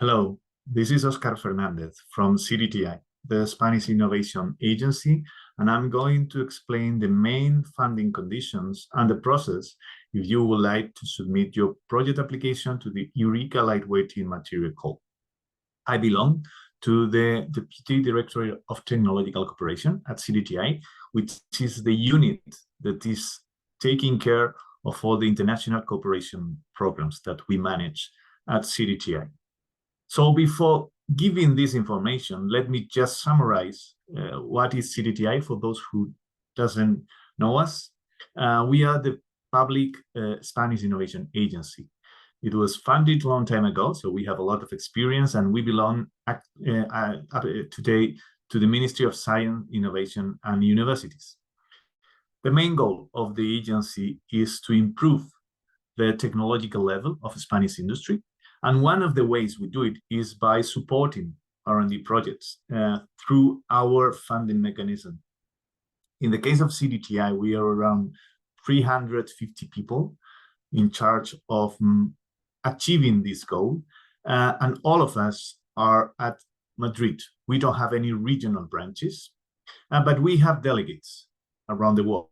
Hello, this is Oscar Fernandez from CDTI, the Spanish Innovation Agency, and I'm going to explain the main funding conditions and the process if you would like to submit your project application to the Eureka Lightweighting Material Call. I belong to the Deputy Directorate of Technological Cooperation at CDTI, which is the unit that is taking care of all the international cooperation programs that we manage at CDTI. So before giving this information, let me just summarize what is CDTI for those who doesn't know us. We are the public Spanish innovation agency. It was founded a long time ago, so we have a lot of experience, and we belong today to the Ministry of Science, Innovation, and Universities. The main goal of the agency is to improve the technological level of Spanish industry. And one of the ways we do it is by supporting R&D projects through our funding mechanism. In the case of CDTI, we are around 350 people in charge of achieving this goal. And all of us are at Madrid. We don't have any regional branches, but we have delegates around the world.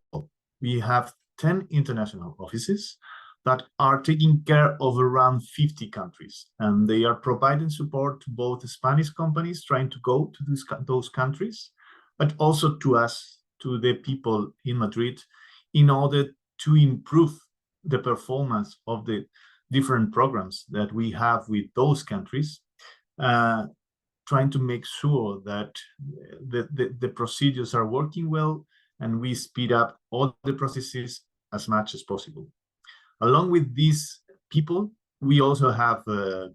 We have 10 international offices that are taking care of around 50 countries, and they are providing support to both Spanish companies trying to go to those countries, but also to us, to the people in Madrid, in order to improve the performance of the different programs that we have with those countries, trying to make sure that the procedures are working well and we speed up all the processes as much as possible. Along with these people, we also have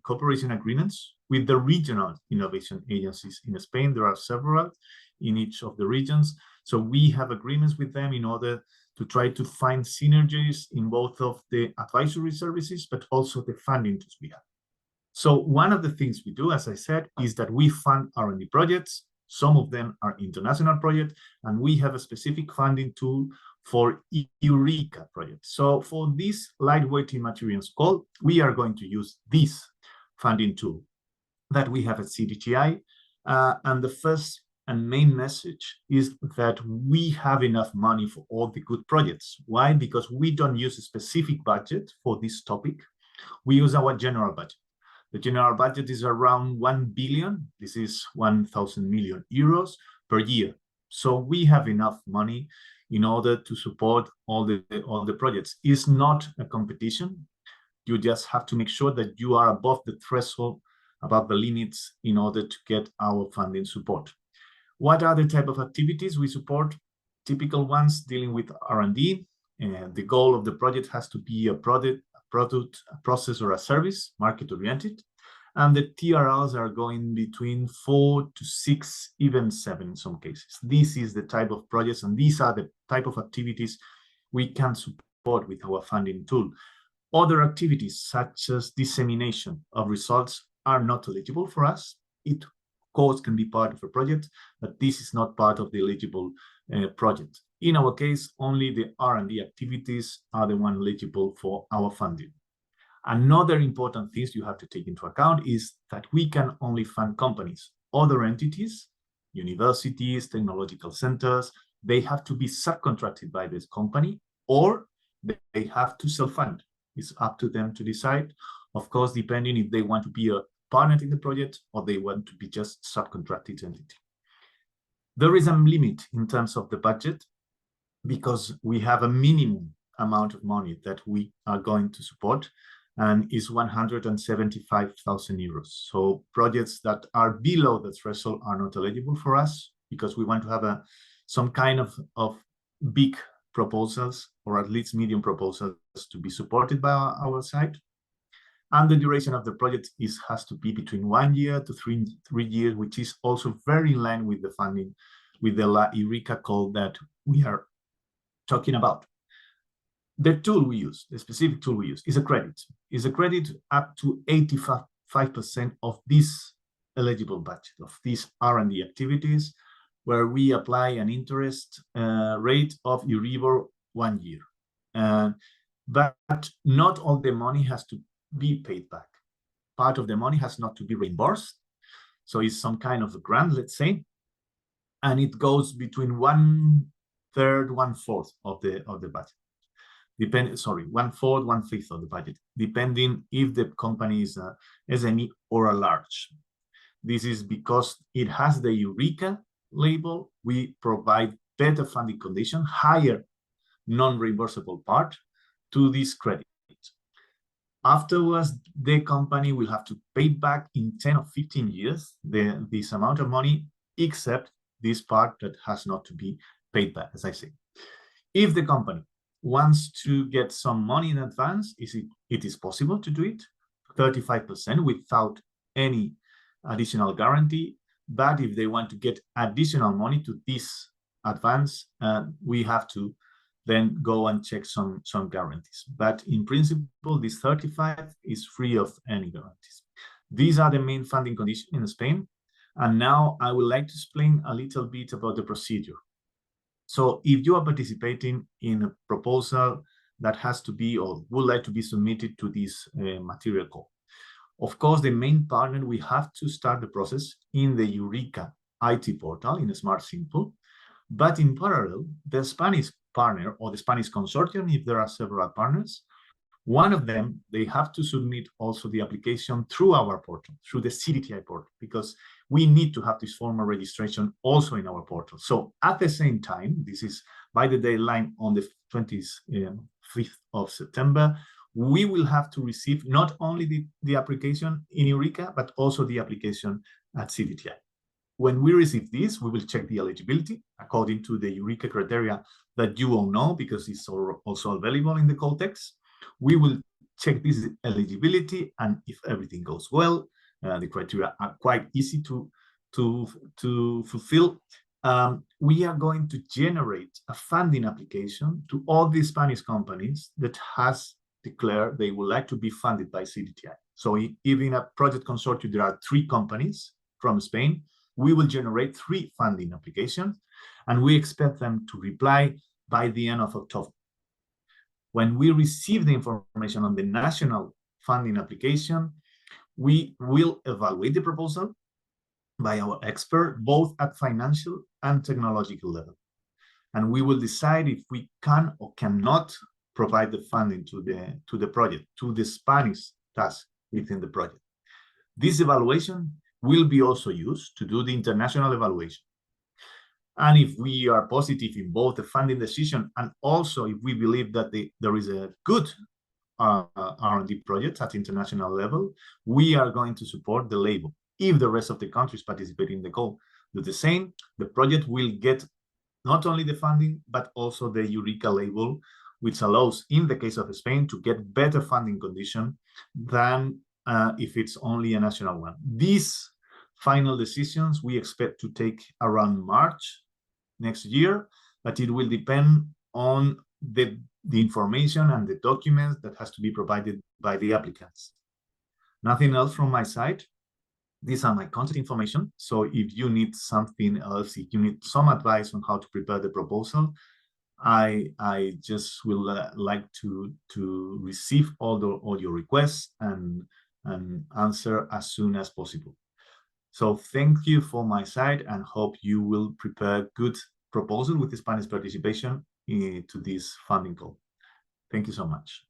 cooperation agreements with the regional innovation agencies in Spain. There are several in each of the regions. So we have agreements with them in order to try to find synergies in both of the advisory services, but also the funding tools we have. So one of the things we do, as I said, is that we fund R&D projects. Some of them are international projects, and we have a specific funding tool for Eureka projects. So for this lightweighting materials call, we are going to use this funding tool that we have at CDTI. And the first and main message is that we have enough money for all the good projects. Why? Because we don't use a specific budget for this topic. We use our general budget. The general budget is around 1 billion. This is 1,000 million euros per year. So we have enough money in order to support all the projects. It's not a competition. You just have to make sure that you are above the threshold, above the limits in order to get our funding support. What are the type of activities we support? Typical ones dealing with R&D. The goal of the project has to be a product, a process, or a service, market-oriented. And the TRLs are going between 4 to 6, even 7 in some cases. This is the type of projects, and these are the type of activities we can support with our funding tool. Other activities, such as dissemination of results, are not eligible for us. It, of course, can be part of a project, but this is not part of the eligible project. In our case, only the R&D activities are the one eligible for our funding. Another important thing you have to take into account is that we can only fund companies. Other entities, universities, technological centers, they have to be subcontracted by this company, or they have to self-fund. It's up to them to decide, of course, depending if they want to be a partner in the project or they want to be just subcontracted entity. There is a limit in terms of the budget because we have a minimum amount of money that we are going to support, and is 175,000 euros. So projects that are below the threshold are not eligible for us because we want to have some kind of big proposals, or at least medium proposals, to be supported by our side. And the duration of the project has to be between 1 year to 3 years, which is also very in line with the funding, with the Eureka call that we are talking about. The tool we use, the specific tool we use, is a credit. Is a credit up to 85% of this eligible budget, of these R&D activities, where we apply an interest rate of Euribor 1 year. But not all the money has to be paid back. part of the money has not to be reimbursed. So it's some kind of a grant, let's say, and it goes between 1/3, 1/4 of the budget. One-fourth, 1/5 of the budget, depending if the company is a SME or a large. This is because it has the Eureka label. We provide better funding condition, higher non-reimbursable part to this credit. Afterwards, the company will have to pay back in 10 or 15 years this amount of money, except this part that has not to be paid back, as I say. If the company wants to get some money in advance, it is possible to do it, 35% without any additional guarantee. But if they want to get additional money to this advance, we have to then go and check some guarantees. But in principle, this 35 is free of any guarantees. These are the main funding conditions in Spain. And now I would like to explain a little bit about the procedure. So if you are participating in a proposal that has to be or would like to be submitted to this material call, of course, the main partner, we have to start the process in the Eureka IT portal in Smart Simple. But in parallel, the Spanish partner or the Spanish consortium, if there are several partners, one of them, they have to submit also the application through our portal, through the CDTI portal, because we need to have this formal registration also in our portal. So at the same time, this is by the deadline on the 25th of September, we will have to receive not only the application in Eureka, but also the application at CDTI. When we receive this, we will check the eligibility according to the Eureka criteria that you all know, because it's also available in the call text. We will check this eligibility, and if everything goes well, the criteria are quite easy to fulfill. We are going to generate a funding application to all the Spanish companies that has declared they would like to be funded by CDTI. So if in a project consortium there are 3 companies from Spain, we will generate 3 funding applications, and we expect them to reply by the end of October. When we receive the information on the national funding application, we will evaluate the proposal by our expert, both at financial and technological level. And we will decide if we can or cannot provide the funding to the project, to the Spanish task within the project. This evaluation will be also used to do the international evaluation. And if we are positive in both the funding decision and also if we believe that there is a good R&D project at international level, we are going to support the label. If the rest of the countries participating in the call do the same, the project will get not only the funding, but also the Eureka label, which allows, in the case of Spain, to get better funding condition than if it's only a national one. These final decisions we expect to take around March next year, but it will depend on the information and the documents that has to be provided by the applicants. Nothing else from my side. These are my contact information. So if you need something else, if you need some advice on how to prepare the proposal, I just will like to receive all your requests and answer as soon as possible. So thank you for my side, and hope you will prepare good proposal with the Spanish participation to this funding call. Thank you so much.